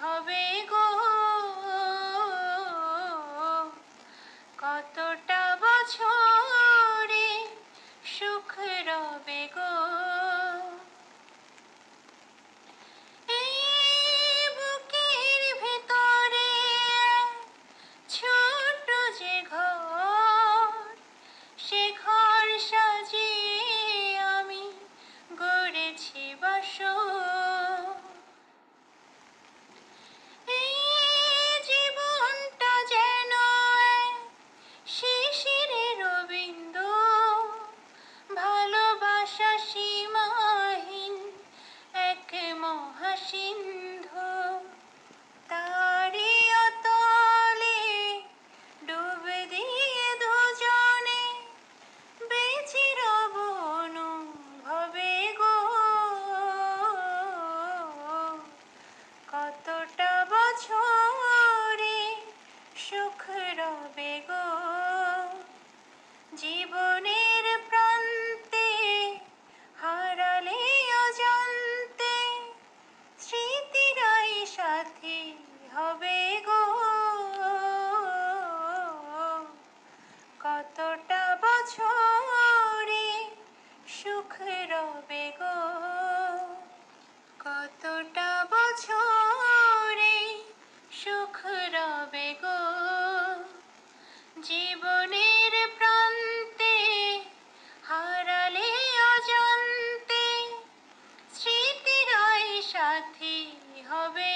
হবে গো, কতটা বছরে সুখ রবে গো। এই বুকের ভেতরে ছোট যে ঘর, সে ঘর সাজিয়ে আমি গড়েছি বাসর। এই জীবনটা যেন এক শিশিরের বিন্দু, ভালোবাসা সীমাহীন এক মহাসিন্ধু। তারি অতলে ডুব দিয়ে দুজনে বেঁচে রব অনুভবে গো, কতটা বছরে সুখ রবে গো। জীবনের প্রান্তে হারালে অজান্তে স্মৃতিরাই সাথী হবে গো, কতটা বছরে সুখ রবে গো, কতটা বছরে সুখ রবে গো। জীবনের প্রান্তে হারালে অজান্তে স্মৃতিরাই সাথী হবে